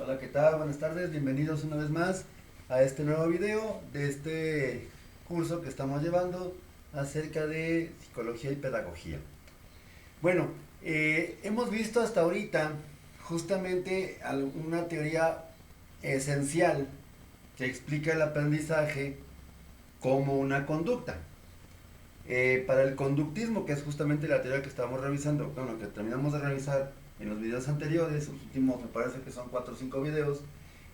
Hola, ¿qué tal? Buenas tardes, bienvenidos una vez más a este nuevo video de este curso que estamos llevando acerca de psicología y pedagogía. Bueno, hemos visto hasta ahorita justamente una teoría esencial que explica el aprendizaje como una conducta. Para el conductismo, que es justamente la teoría que estábamos revisando, bueno, que terminamos de revisar en los videos anteriores, los últimos me parece que son 4 o 5 videos,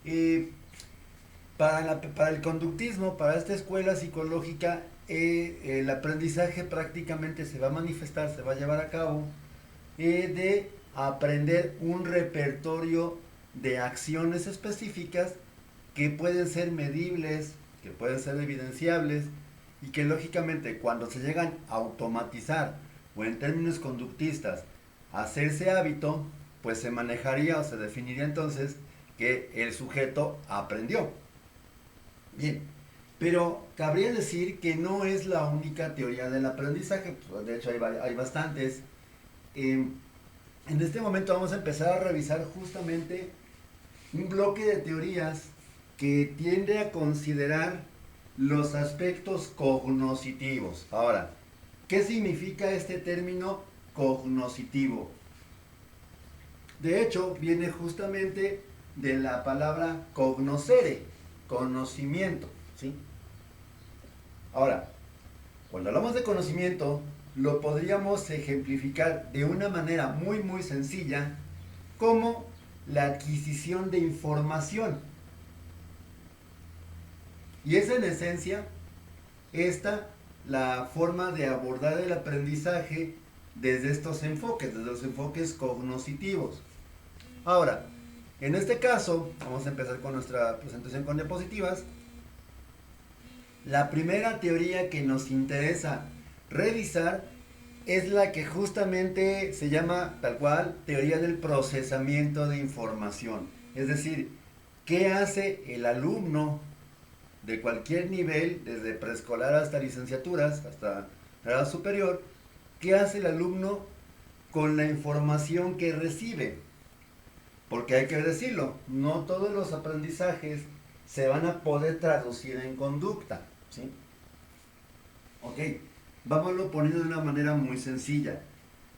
y para el conductismo, para esta escuela psicológica, el aprendizaje prácticamente se va a manifestar, se va a llevar a cabo de aprender un repertorio de acciones específicas que pueden ser medibles, que pueden ser evidenciables y que lógicamente cuando se llegan a automatizar o en términos conductistas hacerse hábito, pues se manejaría o se definiría entonces que el sujeto aprendió. Bien, pero cabría decir que no es la única teoría del aprendizaje, pues, de hecho hay bastantes. Eh, en este momento vamos a empezar a revisar justamente un bloque de teorías que tiende a considerar los aspectos cognoscitivos. Ahora, ¿qué significa este término cognoscitivo? De hecho, viene justamente de la palabra cognoscere, conocimiento, ¿sí? Ahora, cuando hablamos de conocimiento, lo podríamos ejemplificar de una manera muy sencilla como la adquisición de información. Y es en esencia esta la forma de abordar el aprendizaje desde estos enfoques, desde los enfoques cognoscitivos. Ahora, en este caso, vamos a empezar con nuestra presentación con diapositivas. La primera teoría que nos interesa revisar es la que justamente se llama tal cual teoría del procesamiento de información. Es decir, ¿qué hace el alumno de cualquier nivel, desde preescolar hasta licenciaturas, hasta grado superior? ¿Qué hace el alumno con la información que recibe? Porque hay que decirlo, no todos los aprendizajes se van a poder traducir en conducta, ¿sí? Ok, vámonos poniendo de una manera muy sencilla.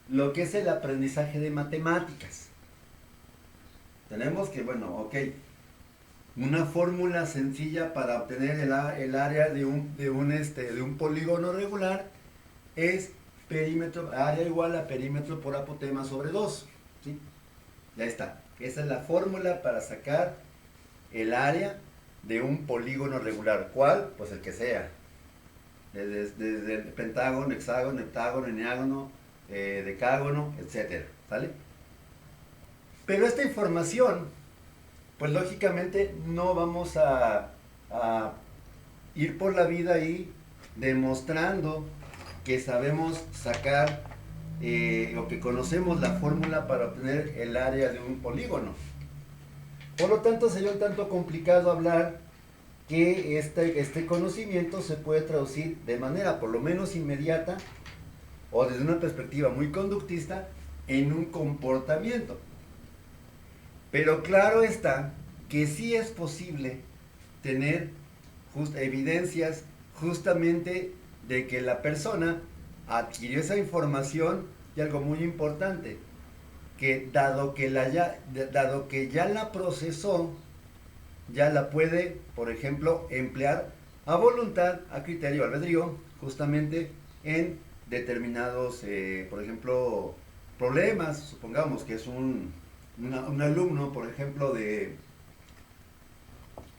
Lo que es el aprendizaje de matemáticas. Tenemos que, bueno, ok, una fórmula sencilla para obtener el área de un polígono regular es perímetro, área igual a perímetro por apotema sobre 2, ¿sí? Ya está. Esa es la fórmula para sacar el área de un polígono regular. ¿Cuál? Pues el que sea. Desde el pentágono, hexágono, heptágono, eneágono, decágono, etcétera. ¿Sale? Pero esta información, pues lógicamente no vamos a ir por la vida ahí demostrando que sabemos sacar o que conocemos la fórmula para obtener el área de un polígono. Por lo tanto, sería un tanto complicado hablar que este conocimiento se puede traducir de manera por lo menos inmediata o desde una perspectiva muy conductista en un comportamiento. Pero claro está que sí es posible tener evidencias justamente de que la persona adquirió esa información y algo muy importante, que dado que ya la procesó, ya la puede, por ejemplo, emplear a voluntad, a criterio, albedrío, justamente en determinados, por ejemplo, problemas. Supongamos que es un alumno, por ejemplo, de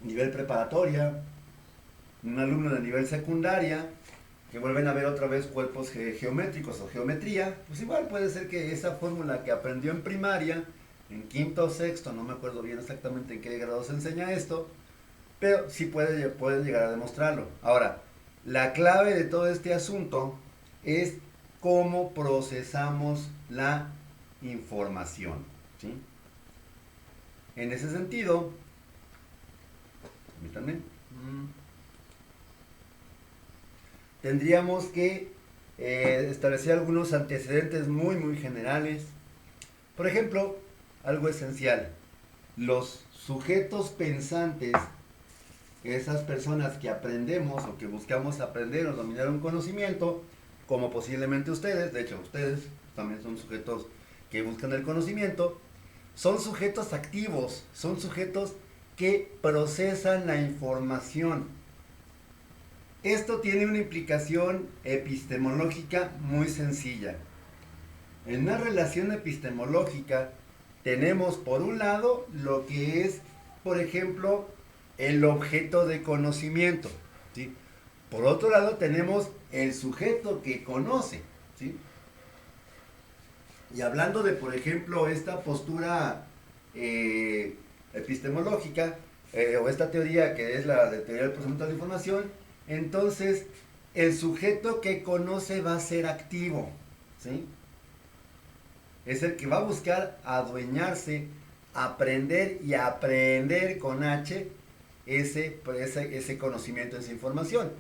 nivel preparatoria, un alumno de nivel secundaria, que vuelven a ver otra vez cuerpos geométricos o geometría, pues igual puede ser que esa fórmula que aprendió en primaria, en quinto o sexto, no me acuerdo bien exactamente en qué grado se enseña esto, pero sí puede llegar a demostrarlo. Ahora, la clave de todo este asunto es cómo procesamos la información, ¿sí? En ese sentido, permítanme, tendríamos que establecer algunos antecedentes muy generales. Por ejemplo, algo esencial. los sujetos pensantes, esas personas que aprendemos o que buscamos aprender o dominar un conocimiento, como posiblemente ustedes, de hecho ustedes también son sujetos que buscan el conocimiento, son sujetos activos, son sujetos que procesan la información. Esto tiene una implicación epistemológica muy sencilla. En una relación epistemológica tenemos por un lado lo que es, por ejemplo, el objeto de conocimiento, ¿sí? Por otro lado tenemos el sujeto que conoce, ¿sí? Y hablando de, por ejemplo, esta postura epistemológica, o esta teoría que es la de teoría del procesamiento de la información, entonces el sujeto que conoce va a ser activo, ¿sí? Es el que va a buscar adueñarse, aprender y aprender con H ese conocimiento, esa información.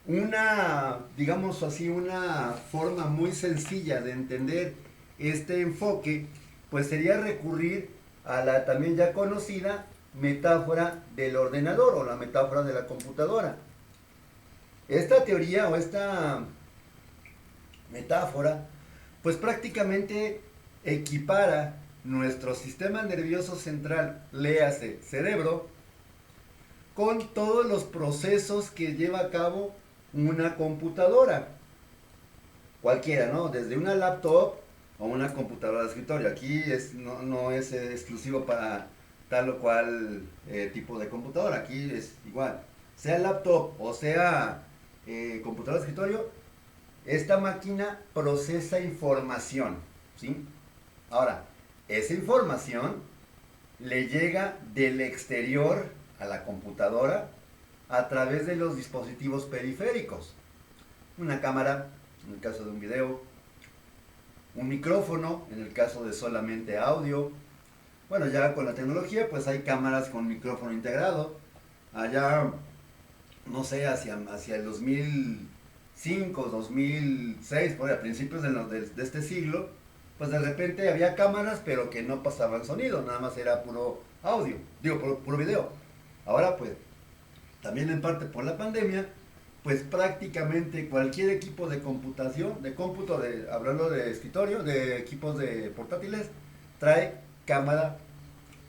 Una, digamos así, una forma muy sencilla de entender este enfoque, pues sería recurrir a la también ya conocida metáfora del ordenador o la metáfora de la computadora. Esta teoría o esta metáfora pues prácticamente equipara nuestro sistema nervioso central, léase cerebro, con todos los procesos que lleva a cabo una computadora. Cualquiera, ¿no? Desde una laptop o una computadora de escritorio. Aquí no es exclusivo para tal o cual tipo de computadora. Aquí es igual. Sea laptop o sea computadora de escritorio, esta máquina procesa información, ¿sí? Ahora, esa información le llega del exterior a la computadora a través de los dispositivos periféricos. Una cámara, en el caso de un video, un micrófono, en el caso de solamente audio. Bueno, ya con la tecnología, pues hay cámaras con micrófono integrado. Allá, no sé, hacia el 2005, 2006, por ahí, a principios de este siglo, pues de repente había cámaras, pero que no pasaban sonido, nada más era puro audio, digo, puro video. Ahora, pues, también en parte por la pandemia, pues prácticamente cualquier equipo de computación, de cómputo, hablando de escritorio, de equipos de portátiles, trae cámara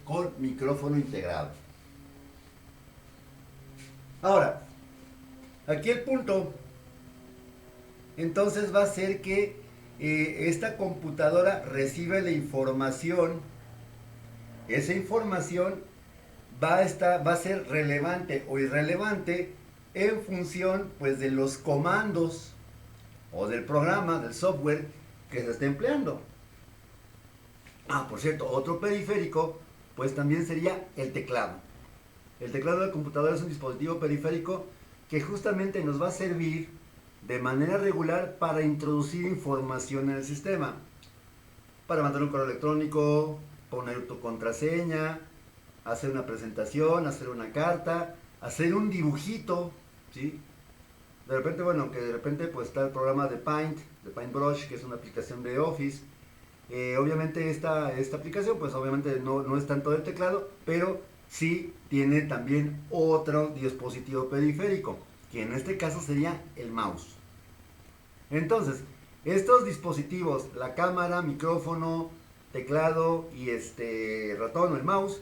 con micrófono integrado. Ahora, aquí el punto, entonces va a ser que esta computadora recibe la información, esa información va a ser relevante o irrelevante en función pues de los comandos o del programa, del software que se esté empleando. Por cierto, otro periférico pues también sería el teclado. El teclado de la computadora es un dispositivo periférico que justamente nos va a servir de manera regular para introducir información en el sistema, para mandar un correo electrónico, poner tu contraseña, hacer una presentación, hacer una carta, hacer un dibujito, ¿sí? De repente, bueno, que de repente pues está el programa de Paintbrush, que es una aplicación de Office. Obviamente esta aplicación pues obviamente no es tanto del teclado, pero sí tiene también otro dispositivo periférico, que en este caso sería el mouse. Entonces, estos dispositivos, la cámara, micrófono, teclado y ratón o el mouse,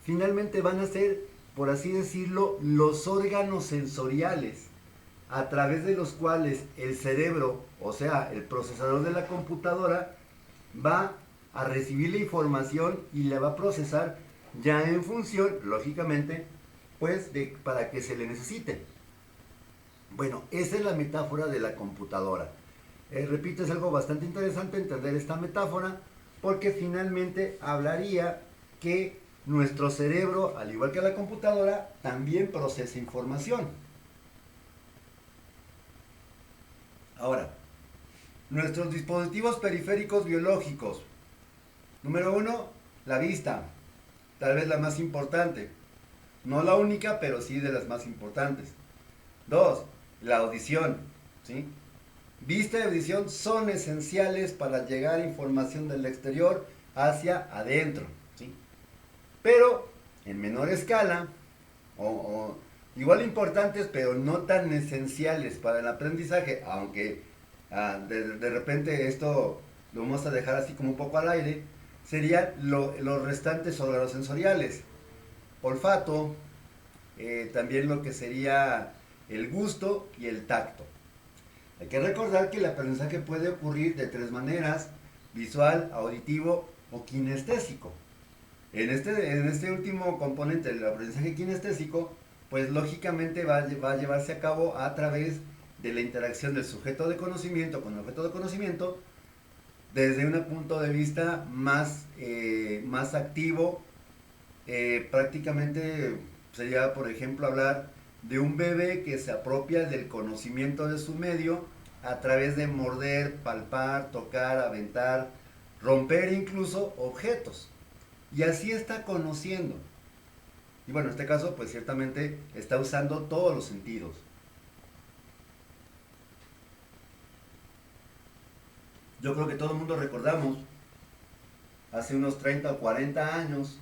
finalmente van a ser, por así decirlo, los órganos sensoriales a través de los cuales el cerebro, o sea, el procesador de la computadora, va a recibir la información y la va a procesar ya en función, lógicamente, pues para que se le necesite. Bueno, esa es la metáfora de la computadora. Repito, es algo bastante interesante entender esta metáfora porque finalmente hablaría que nuestro cerebro, al igual que la computadora, también procesa información. Ahora, nuestros dispositivos periféricos biológicos. Número 1, la vista. Tal vez la más importante. No la única, pero sí de las más importantes. 2, la audición. ¿Sí? Vista y audición son esenciales para llegar información del exterior hacia adentro. ¿Sí? pero en menor escala, o igual importantes, pero no tan esenciales para el aprendizaje, aunque de repente esto lo vamos a dejar así como un poco al aire, serían los restantes órganos sensoriales: olfato, también lo que sería el gusto y el tacto. Hay que recordar que el aprendizaje puede ocurrir de tres maneras: visual, auditivo o kinestésico. En este último componente del aprendizaje kinestésico, pues lógicamente va a llevarse a cabo a través de la interacción del sujeto de conocimiento con el objeto de conocimiento, desde un punto de vista más activo. Prácticamente sería, por ejemplo, hablar de un bebé que se apropia del conocimiento de su medio a través de morder, palpar, tocar, aventar, romper incluso objetos. Y así está conociendo. Y bueno, en este caso, pues ciertamente está usando todos los sentidos. Yo creo que todo el mundo recordamos, hace unos 30 o 40 años,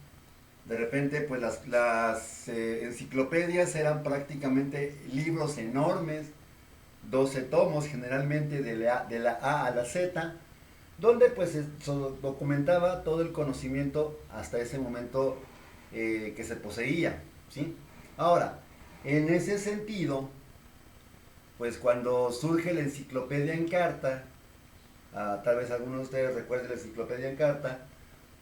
de repente pues las enciclopedias eran prácticamente libros enormes, 12 tomos generalmente de la A a la Z, donde pues se documentaba todo el conocimiento hasta ese momento que se poseía, ¿sí? Ahora, en ese sentido, pues cuando surge la enciclopedia en carta, tal vez algunos de ustedes recuerden la enciclopedia en carta,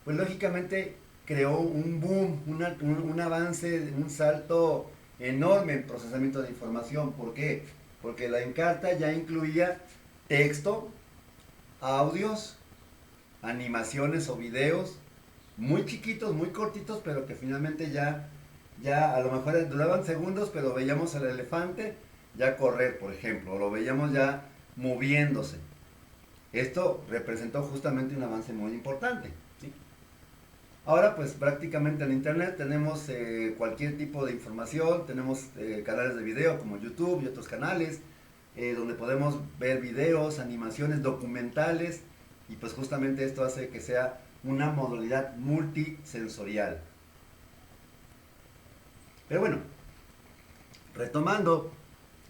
pues lógicamente creó un boom, un avance, un salto enorme en procesamiento de información. ¿Por qué? Porque la Encarta ya incluía texto, audios, animaciones o videos, muy chiquitos, muy cortitos, pero que finalmente ya a lo mejor duraban segundos, pero veíamos al elefante ya correr, por ejemplo, o lo veíamos ya moviéndose. Esto representó justamente un avance muy importante, ¿sí? Ahora pues prácticamente en internet tenemos cualquier tipo de información, tenemos canales de video como YouTube y otros canales, donde podemos ver videos, animaciones, documentales, y pues justamente esto hace que sea una modalidad multisensorial. Pero bueno, retomando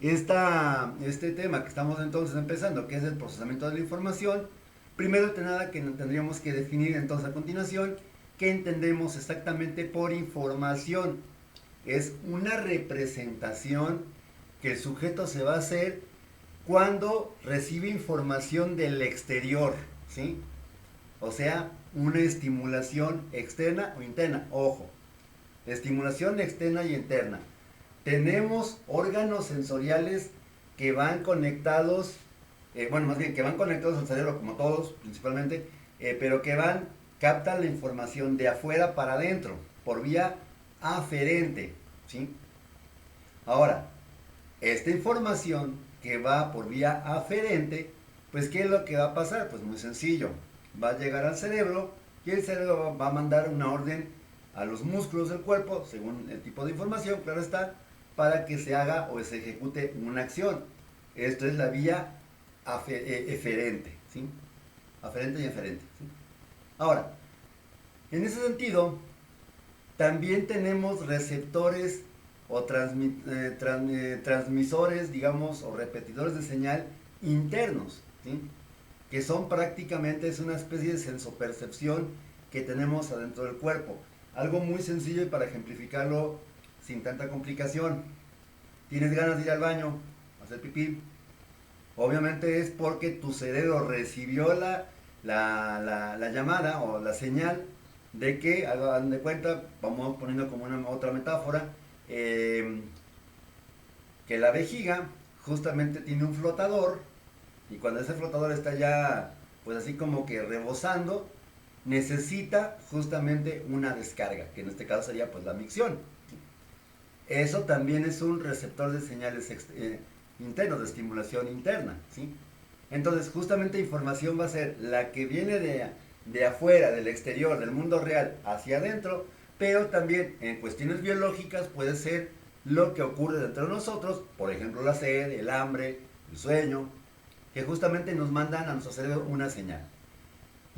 este tema que estamos entonces empezando, que es el procesamiento de la información, primero de nada que tendríamos que definir entonces a continuación qué entendemos exactamente por información. Es una representación que el sujeto se va a hacer cuando recibe información del exterior, ¿sí? O sea, una estimulación externa o interna. Ojo, estimulación externa y interna. Tenemos órganos sensoriales que van conectados, más bien que van conectados al cerebro, como todos principalmente, pero que captan la información de afuera para adentro, por vía aferente, ¿sí? Ahora, esta información que va por vía aferente, pues ¿qué es lo que va a pasar? Pues muy sencillo, va a llegar al cerebro y el cerebro va a mandar una orden a los músculos del cuerpo, según el tipo de información, claro está, para que se haga o se ejecute una acción. Esto es la vía eferente, ¿sí? Aferente y eferente, ¿sí? Ahora, en ese sentido, también tenemos receptores o transmisores, digamos, o repetidores de señal internos, ¿sí? Que son prácticamente, es una especie de sensopercepción que tenemos adentro del cuerpo. Algo muy sencillo y para ejemplificarlo sin tanta complicación. Tienes ganas de ir al baño, a hacer pipí. Obviamente es porque tu cerebro recibió la llamada o la señal de que, hagan de cuenta, vamos poniendo como otra metáfora, que la vejiga justamente tiene un flotador, y cuando ese flotador está ya pues así como que rebosando, necesita justamente una descarga, que en este caso sería pues la micción. Eso también es un receptor de señales internos, de estimulación interna, ¿sí? Entonces justamente información va a ser la que viene de afuera, del exterior, del mundo real hacia adentro, pero también en cuestiones biológicas puede ser lo que ocurre dentro de nosotros, por ejemplo la sed, el hambre, el sueño, que justamente nos mandan a nuestro cerebro una señal.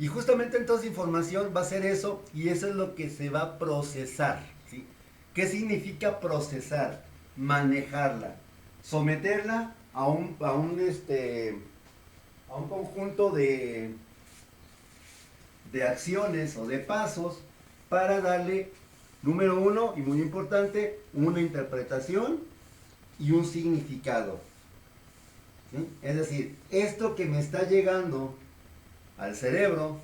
Y justamente entonces información va a ser eso, y eso es lo que se va a procesar, ¿sí? ¿Qué significa procesar? Manejarla, someterla a un conjunto de acciones o de pasos para darle, número uno, y muy importante, una interpretación y un significado, ¿sí? Es decir, esto que me está llegando al cerebro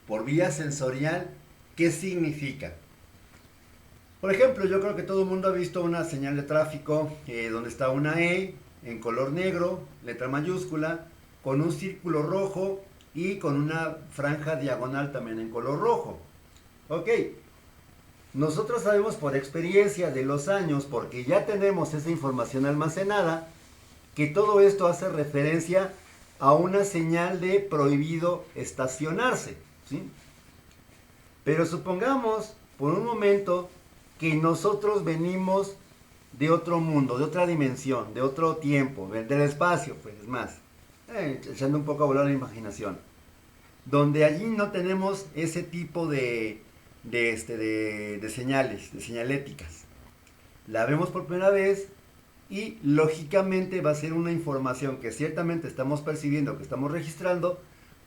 por vía sensorial, ¿qué significa? Por ejemplo, yo creo que todo el mundo ha visto una señal de tráfico donde está una E en color negro, letra mayúscula, con un círculo rojo y con una franja diagonal también en color rojo. Ok, nosotros sabemos por experiencia de los años, porque ya tenemos esa información almacenada, que todo esto hace referencia a una señal de prohibido estacionarse, ¿sí? Pero supongamos por un momento que nosotros venimos de otro mundo, de otra dimensión, de otro tiempo, del espacio, pues es más, echando un poco a volar la imaginación, donde allí no tenemos ese tipo de señales, de señaléticas. La vemos por primera vez y lógicamente va a ser una información que ciertamente estamos percibiendo, que estamos registrando,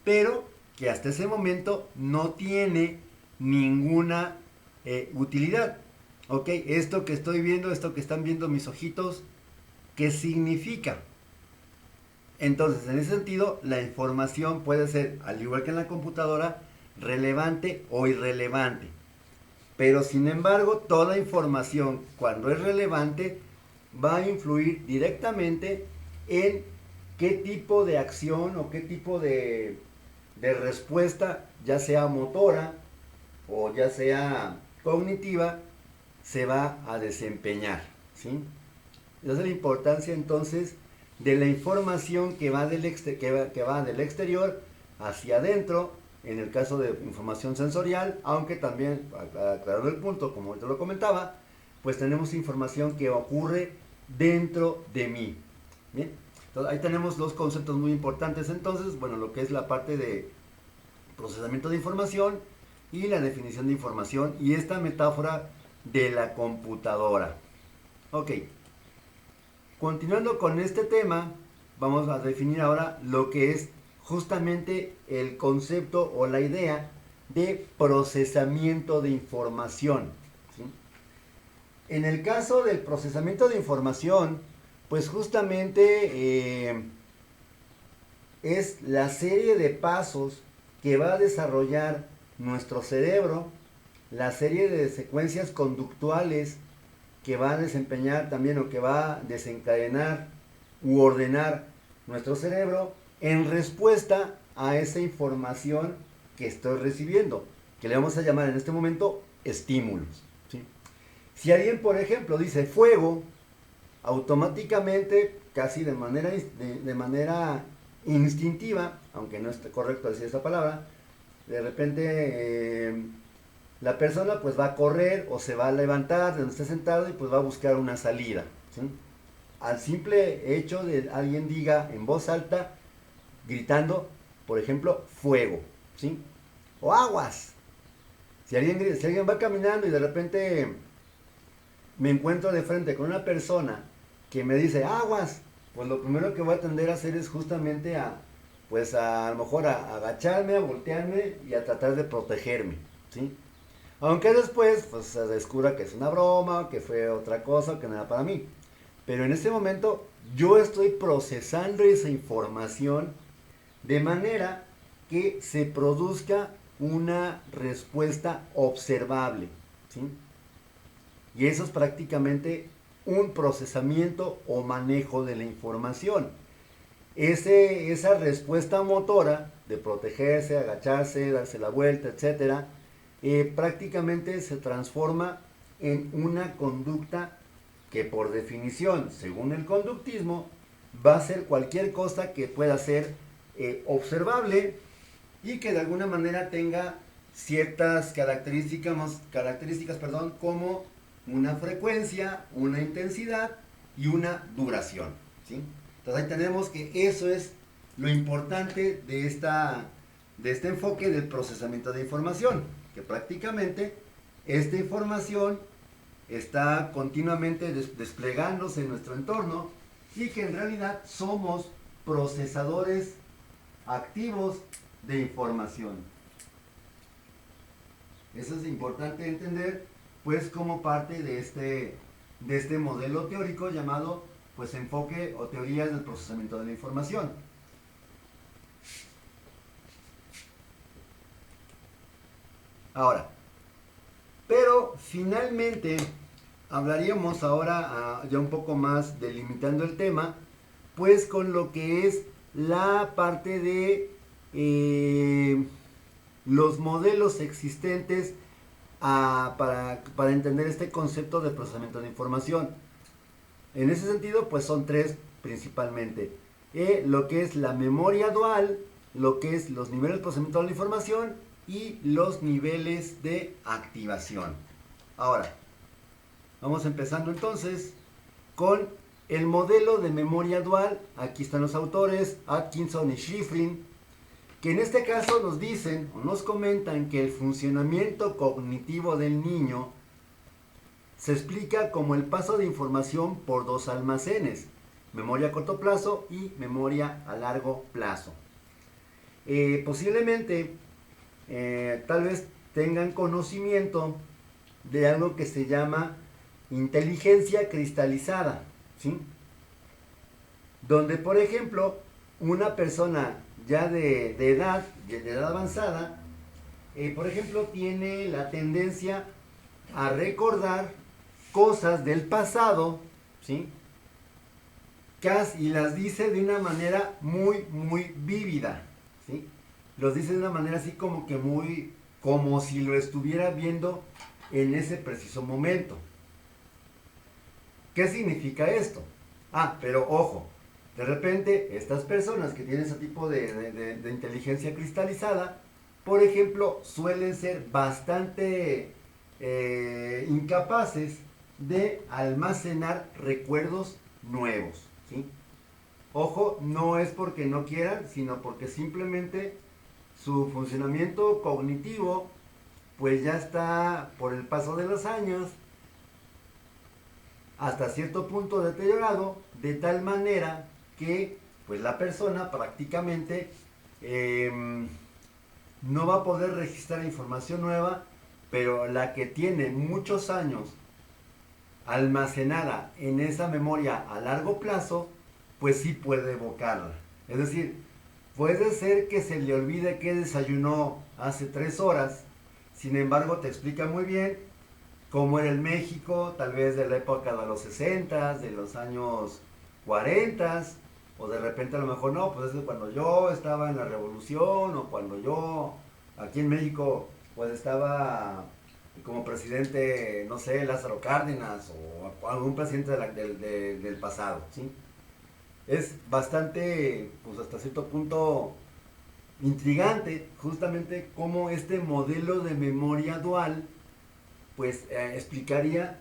pero que hasta ese momento no tiene ninguna utilidad. Ok, esto que estoy viendo, esto que están viendo mis ojitos, ¿qué significa? Entonces, en ese sentido, la información puede ser, al igual que en la computadora, relevante o irrelevante. Pero sin embargo, toda información, cuando es relevante, va a influir directamente en qué tipo de acción o qué tipo de respuesta, ya sea motora o ya sea cognitiva, se va a desempeñar, ¿sí? Esa es la importancia entonces de la información que va del exterior hacia adentro, en el caso de información sensorial, aunque también, aclarando el punto, como te lo comentaba, pues tenemos información que ocurre dentro de mí. ¿Bien? Entonces, ahí tenemos dos conceptos muy importantes entonces, bueno, lo que es la parte de procesamiento de información y la definición de información y esta metáfora de la computadora. Ok, continuando con este tema, vamos a definir ahora lo que es justamente el concepto o la idea de procesamiento de información, ¿sí? En el caso del procesamiento de información, pues justamente es la serie de pasos que va a desarrollar nuestro cerebro, la serie de secuencias conductuales que va a desempeñar también o que va a desencadenar u ordenar nuestro cerebro en respuesta a esa información que estoy recibiendo, que le vamos a llamar en este momento estímulos, ¿sí? Si alguien, por ejemplo, dice fuego, automáticamente, casi de manera instintiva, aunque no es correcto decir esa palabra, de repente la persona pues va a correr o se va a levantar de donde está sentado y pues va a buscar una salida, ¿sí? Al simple hecho de alguien diga en voz alta, gritando, por ejemplo, fuego, ¿sí? O aguas. Si alguien va caminando y de repente me encuentro de frente con una persona que me dice aguas, pues lo primero que voy a tender a hacer es justamente pues a lo mejor a agacharme, a voltearme y a tratar de protegerme, ¿sí? Aunque después pues se descubra que es una broma, que fue otra cosa, que no era para mí. Pero en este momento yo estoy procesando esa información de manera que se produzca una respuesta observable, ¿sí? Y eso es prácticamente un procesamiento o manejo de la información. Esa respuesta motora de protegerse, agacharse, darse la vuelta, etcétera, prácticamente se transforma en una conducta que por definición, según el conductismo, va a ser cualquier cosa que pueda ser observable y que de alguna manera tenga ciertas características, como una frecuencia, una intensidad y una duración, ¿sí? Entonces ahí tenemos que eso es lo importante de este enfoque del procesamiento de información, que prácticamente esta información está continuamente desplegándose en nuestro entorno y que en realidad somos procesadores activos de información. Eso es importante entender, pues, como parte de este modelo teórico llamado, pues, enfoque o teorías del procesamiento de la información. Ahora, pero finalmente hablaríamos ahora ya un poco más delimitando el tema, pues con lo que es la parte de los modelos existentes para entender este concepto de procesamiento de información. En ese sentido, pues son tres principalmente. Lo que es la memoria dual, lo que es los niveles de procesamiento de la información y los niveles de activación. Ahora, vamos empezando entonces con el modelo de memoria dual. Aquí están los autores, Atkinson y Shiffrin, que en este caso nos dicen o nos comentan que el funcionamiento cognitivo del niño se explica como el paso de información por dos almacenes, memoria a corto plazo y memoria a largo plazo. Posiblemente, tal vez tengan conocimiento de algo que se llama inteligencia cristalizada, ¿sí? Donde, por ejemplo, una persona ya de edad avanzada, por ejemplo, tiene la tendencia a recordar cosas del pasado, ¿sí? Y las dice de una manera muy, muy vívida, ¿sí? Los dice de una manera así como que muy, como si lo estuviera viendo en ese preciso momento. ¿Qué significa esto? Pero ojo, de repente estas personas que tienen ese tipo de inteligencia cristalizada, por ejemplo, suelen ser bastante incapaces de almacenar recuerdos nuevos, ¿sí? Ojo, no es porque no quieran, sino porque simplemente su funcionamiento cognitivo pues ya está por el paso de los años hasta cierto punto deteriorado, de tal manera que pues la persona prácticamente no va a poder registrar información nueva, pero la que tiene muchos años almacenada en esa memoria a largo plazo, pues sí puede evocarla. Es decir, puede ser que se le olvide que desayunó hace 3 horas, sin embargo te explica muy bien cómo era el México, tal vez de la época de los 60, de los años 40, o de repente a lo mejor no, pues es de cuando yo estaba en la revolución, o cuando yo aquí en México pues estaba como presidente, no sé, Lázaro Cárdenas, o algún presidente del pasado, ¿sí? Es bastante, pues hasta cierto punto, intrigante justamente cómo este modelo de memoria dual pues explicaría,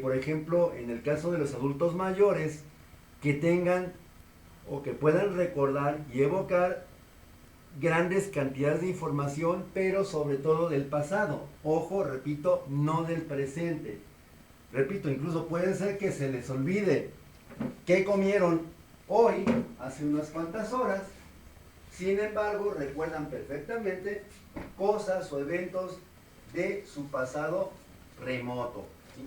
por ejemplo, en el caso de los adultos mayores, que tengan o que puedan recordar y evocar grandes cantidades de información, pero sobre todo del pasado. Ojo, repito, no del presente. Repito, incluso puede ser que se les olvide qué comieron hoy, hace unas cuantas horas. Sin embargo, recuerdan perfectamente cosas o eventos de su pasado remoto, ¿sí?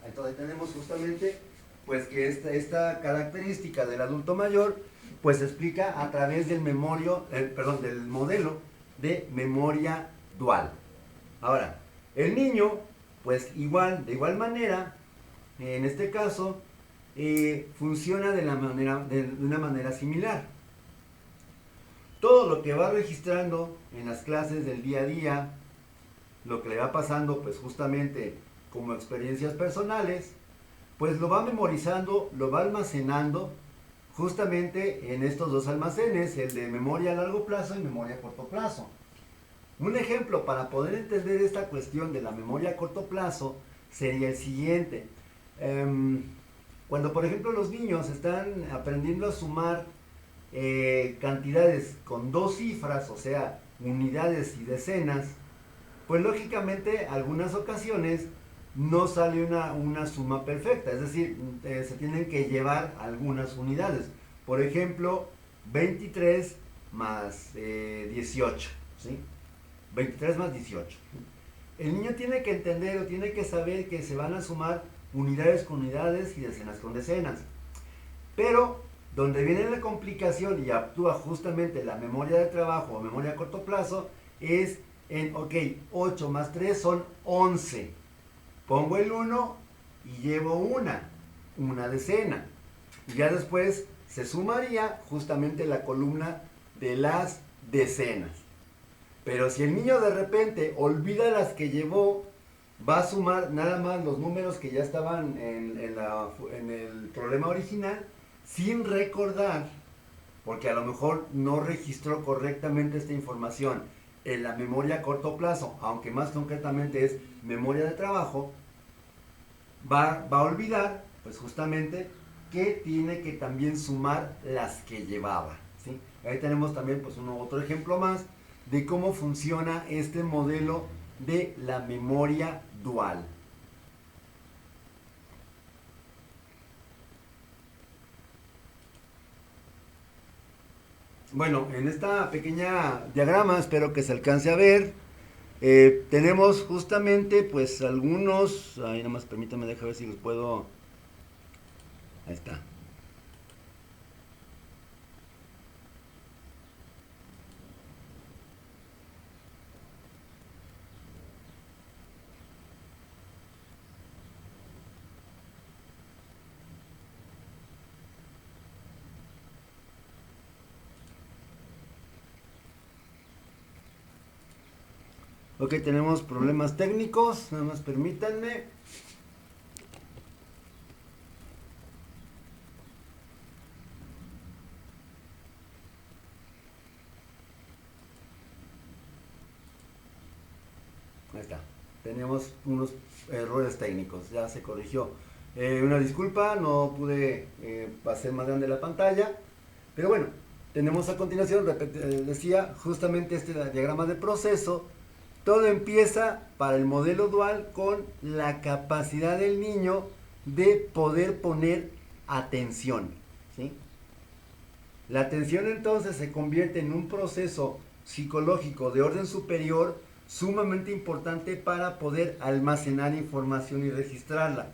Entonces tenemos justamente pues que esta característica del adulto mayor pues se explica a través del del modelo de memoria dual. Ahora, el niño pues de igual manera, en este caso funciona de una manera similar. Todo lo que va registrando en las clases del día a día, lo que le va pasando pues justamente como experiencias personales, pues lo va memorizando, lo va almacenando justamente en estos dos almacenes, el de memoria a largo plazo y memoria a corto plazo. Un ejemplo para poder entender esta cuestión de la memoria a corto plazo sería el siguiente. Cuando por ejemplo los niños están aprendiendo a sumar cantidades con 2 cifras, o sea, unidades y decenas, pues lógicamente algunas ocasiones no sale una suma perfecta, es decir, se tienen que llevar algunas unidades. Por ejemplo, 23 más 18, ¿sí? 23 más 18. El niño tiene que entender o tiene que saber que se van a sumar unidades con unidades y decenas con decenas. Pero donde viene la complicación y actúa justamente la memoria de trabajo o memoria a corto plazo es en, ok, 8 más 3 son 11. Pongo el 1 y llevo una decena. Y ya después se sumaría justamente la columna de las decenas. Pero si el niño de repente olvida las que llevó, va a sumar nada más los números que ya estaban en el problema original, sin recordar, porque a lo mejor no registró correctamente esta información en la memoria a corto plazo, aunque más concretamente es memoria de trabajo, va a olvidar, pues justamente, que tiene que también sumar las que llevaba, ¿sí? Ahí tenemos también pues otro ejemplo más de cómo funciona este modelo de la memoria dual. Bueno, en esta pequeña diagrama, espero que se alcance a ver, tenemos justamente pues algunos, ahí nada más permítame, deja ver si los puedo, ahí está. Ok, tenemos problemas técnicos, nada más permítanme. Ahí está. Tenemos unos errores técnicos, ya se corrigió. Una disculpa, no pude hacer más grande la pantalla. Pero bueno, tenemos a continuación, decía, justamente este diagrama de proceso. Todo empieza para el modelo dual con la capacidad del niño de poder poner atención, ¿sí? La atención entonces se convierte en un proceso psicológico de orden superior sumamente importante para poder almacenar información y registrarla.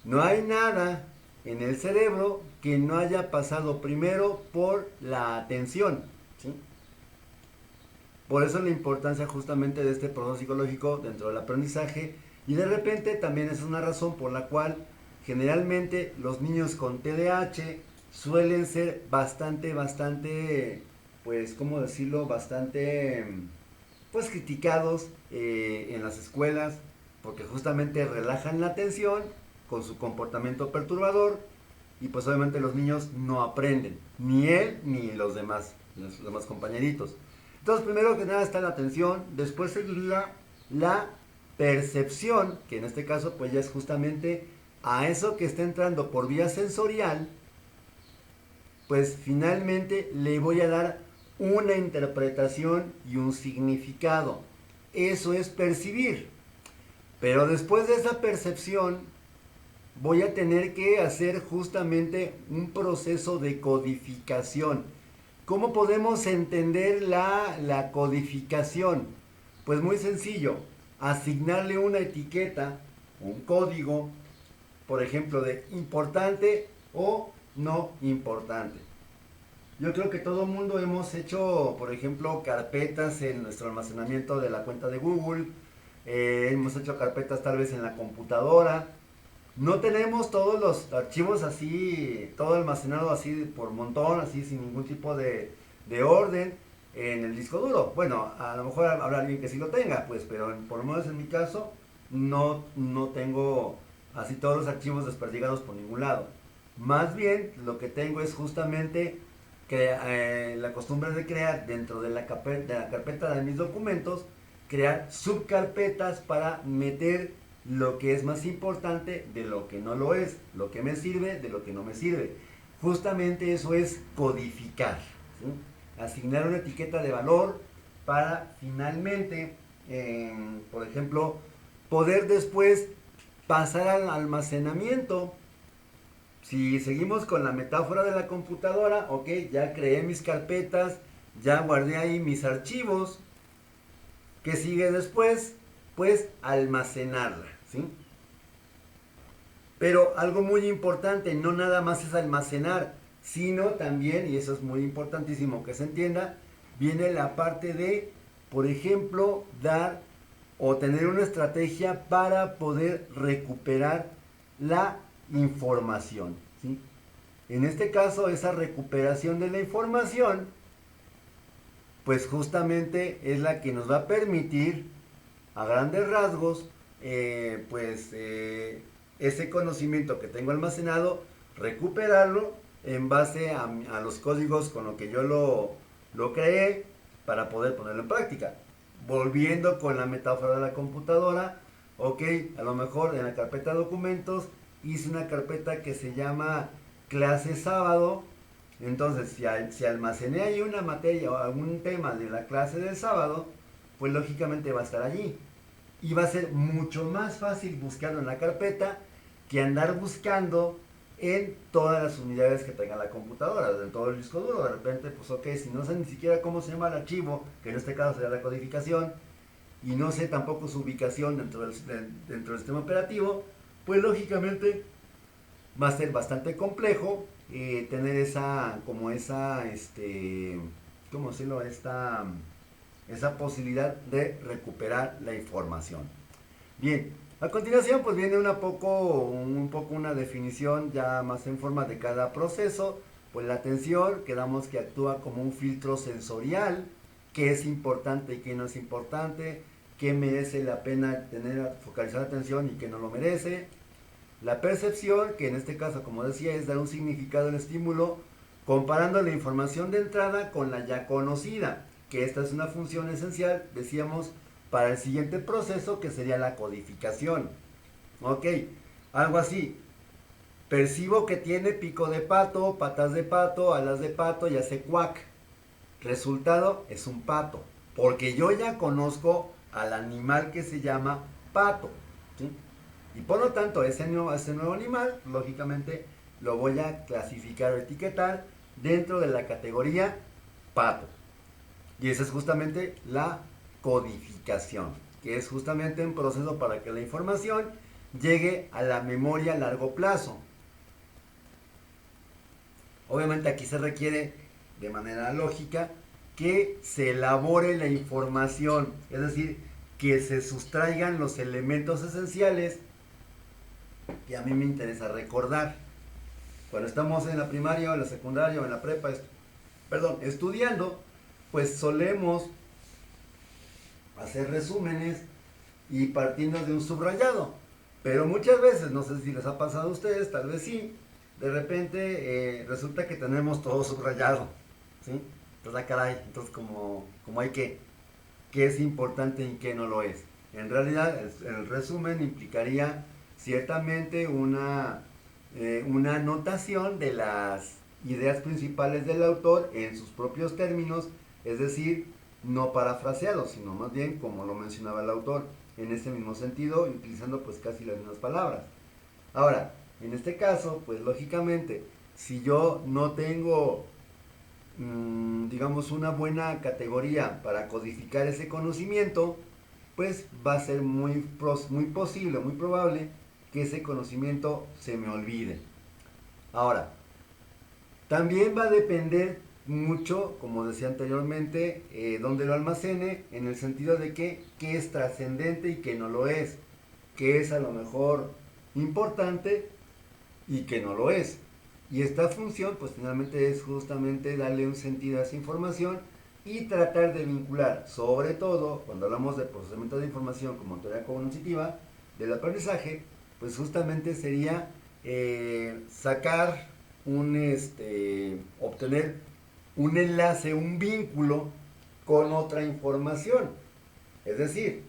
No hay nada en el cerebro que no haya pasado primero por la atención, ¿sí? Por eso la importancia justamente de este proceso psicológico dentro del aprendizaje, y de repente también es una razón por la cual generalmente los niños con TDAH suelen ser bastante, pues, ¿cómo decirlo? Bastante, pues, criticados en las escuelas, porque justamente relajan la atención con su comportamiento perturbador, y pues obviamente los niños no aprenden, ni él ni los demás compañeritos. Entonces, primero que nada está la atención, después seguiría la percepción, que en este caso pues ya es justamente a eso que está entrando por vía sensorial, pues finalmente le voy a dar una interpretación y un significado. Eso es percibir. Pero después de esa percepción, voy a tener que hacer justamente un proceso de codificación. ¿Cómo podemos entender la codificación? Pues muy sencillo, asignarle una etiqueta, un código, por ejemplo, de importante o no importante. Yo creo que todo el mundo hemos hecho, por ejemplo, carpetas en nuestro almacenamiento de la cuenta de Google, hemos hecho carpetas tal vez en la computadora. No tenemos todos los archivos así, todo almacenado así por montón, así sin ningún tipo de orden en el disco duro. Bueno, a lo mejor habrá alguien que sí lo tenga, pues, pero por lo menos en mi caso no tengo así todos los archivos desperdigados por ningún lado. Más bien lo que tengo es justamente que la costumbre de crear dentro de la carpeta de mis documentos, crear subcarpetas para meter lo que es más importante de lo que no lo es, lo que me sirve de lo que no me sirve. Justamente eso es codificar, ¿sí? asignar una etiqueta de valor para finalmente, por ejemplo, poder después pasar al almacenamiento. Si seguimos con la metáfora de la computadora, ok, ya creé mis carpetas, ya guardé ahí mis archivos. ¿Qué sigue después? Pues almacenarla, ¿sí? Pero algo muy importante, no nada más es almacenar, sino también, y eso es muy importantísimo que se entienda, viene la parte de, por ejemplo, dar o tener una estrategia para poder recuperar la información, ¿sí? En este caso, esa recuperación de la información, pues justamente es la que nos va a permitir, a grandes rasgos, ese conocimiento que tengo almacenado, recuperarlo en base a los códigos con los que yo lo creé para poder ponerlo en práctica. Volviendo con la metáfora de la computadora, ok, a lo mejor en la carpeta de documentos hice una carpeta que se llama clase sábado. Entonces, si almacené ahí una materia o algún tema de la clase del sábado, pues lógicamente va a estar allí. Y va a ser mucho más fácil buscarlo en la carpeta que andar buscando en todas las unidades que tenga la computadora, en todo el disco duro. De repente, pues ok, si no sé ni siquiera cómo se llama el archivo, que en este caso sería la codificación, y no sé tampoco su ubicación dentro del sistema operativo, pues lógicamente va a ser bastante complejo tener ¿cómo decirlo? Esa posibilidad de recuperar la información. Bien, a continuación pues viene un poco una definición ya más en forma de cada proceso. Pues la atención, quedamos que actúa como un filtro sensorial, qué es importante y qué no es importante, qué merece la pena focalizar atención y qué no lo merece. La percepción, que en este caso, como decía, es dar un significado al estímulo, comparando la información de entrada con la ya conocida, que esta es una función esencial, decíamos, para el siguiente proceso, que sería la codificación. Ok, algo así. Percibo que tiene pico de pato, patas de pato, alas de pato y hace cuac. Resultado es un pato, porque yo ya conozco al animal que se llama pato, ¿sí? Y por lo tanto, ese nuevo animal, lógicamente, lo voy a clasificar o etiquetar dentro de la categoría pato. Y esa es justamente la codificación, que es justamente un proceso para que la información llegue a la memoria a largo plazo. Obviamente aquí se requiere, de manera lógica, que se elabore la información, es decir, que se sustraigan los elementos esenciales que a mí me interesa recordar. Cuando estamos en la primaria o en la secundaria o en la prepa, estudiando, pues solemos hacer resúmenes y partirnos de un subrayado. Pero muchas veces, no sé si les ha pasado a ustedes, tal vez sí, de repente resulta que tenemos todo subrayado, ¿sí? Entonces, caray, entonces como hay qué es importante y qué no lo es. En realidad, el resumen implicaría ciertamente una anotación de las ideas principales del autor en sus propios términos, es decir, no parafraseado, sino más bien como lo mencionaba el autor, en ese mismo sentido, utilizando pues casi las mismas palabras. Ahora, en este caso, pues lógicamente, si yo no tengo, digamos, una buena categoría para codificar ese conocimiento, pues va a ser muy posible, muy probable que ese conocimiento se me olvide. Ahora, también va a depender mucho, como decía anteriormente, dónde lo almacene, en el sentido de que qué es trascendente y qué no lo es, qué es a lo mejor importante y qué no lo es. Y esta función, pues finalmente es justamente darle un sentido a esa información y tratar de vincular, sobre todo cuando hablamos de procesamiento de información como teoría cognitiva del aprendizaje, pues justamente sería sacar obtener un enlace, un vínculo con otra información. Es decir,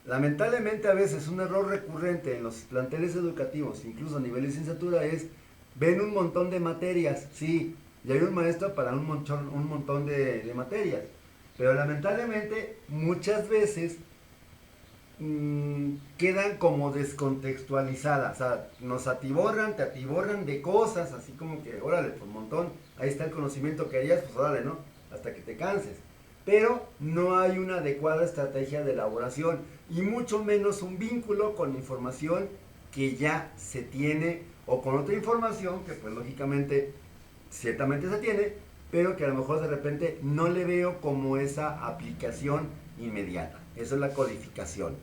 lamentablemente a veces un error recurrente en los planteles educativos, incluso a nivel de licenciatura, es ven un montón de materias, sí, y hay un maestro para un montón de materias. Pero lamentablemente muchas veces quedan como descontextualizadas, o sea, te atiborran de cosas, así como que, órale, por un montón, ahí está el conocimiento que harías, pues órale, ¿no? Hasta que te canses. Pero no hay una adecuada estrategia de elaboración y mucho menos un vínculo con información que ya se tiene o con otra información que pues lógicamente ciertamente se tiene, pero que a lo mejor de repente no le veo como esa aplicación inmediata. Eso es la codificación.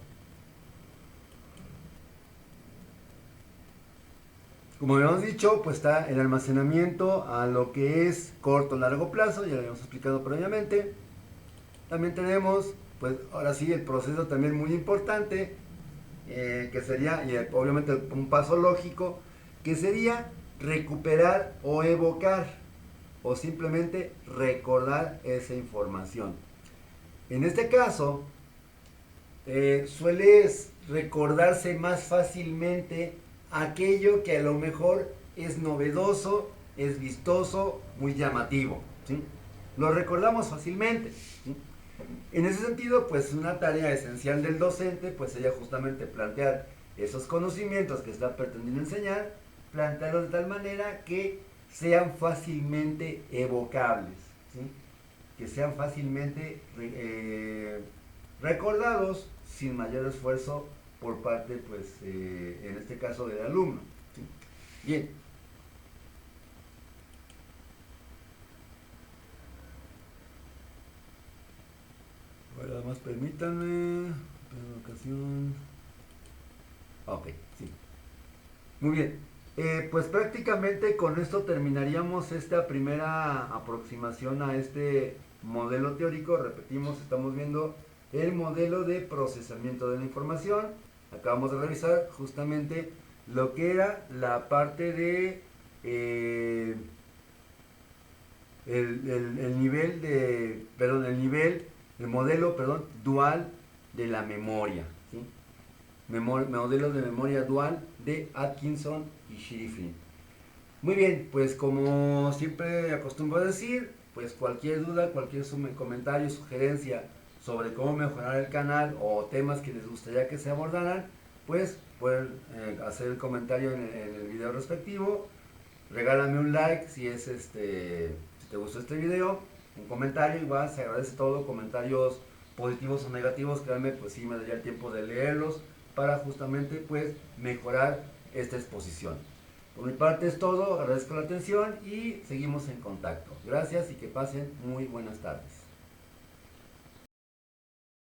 Como habíamos dicho, pues está el almacenamiento a lo que es corto o largo plazo, ya lo habíamos explicado previamente. También tenemos, pues ahora sí, el proceso también muy importante, que sería, y obviamente un paso lógico, que sería recuperar o evocar, o simplemente recordar esa información. En este caso, sueles recordarse más fácilmente aquello que a lo mejor es novedoso, es vistoso, muy llamativo, ¿sí? Lo recordamos fácilmente, ¿sí? En ese sentido, pues una tarea esencial del docente pues sería justamente plantear esos conocimientos que está pretendiendo enseñar, plantearlos de tal manera que sean fácilmente evocables, ¿sí? Que sean fácilmente recordados sin mayor esfuerzo por parte, pues, en este caso del alumno, ¿sí? Bien. Bueno, nada más permítanme. Ocasión. Ok, sí. Muy bien. Pues prácticamente con esto terminaríamos esta primera aproximación a este modelo teórico. Repetimos, estamos viendo el modelo de procesamiento de la información. Acabamos de revisar justamente lo que era la parte de el nivel de, perdón, el modelo, perdón, dual de la memoria, ¿sí? Modelo de memoria dual de Atkinson y Shirifrin. Muy bien, pues como siempre acostumbro a decir, pues cualquier duda, cualquier comentario, sugerencia sobre cómo mejorar el canal o temas que les gustaría que se abordaran, pues pueden hacer el comentario en el video respectivo. Regálame un like si es si te gustó este video, un comentario, igual se agradece todo, comentarios positivos o negativos, créanme, pues sí me daría el tiempo de leerlos para justamente pues mejorar esta exposición. Por mi parte es todo, agradezco la atención y seguimos en contacto. Gracias y que pasen muy buenas tardes.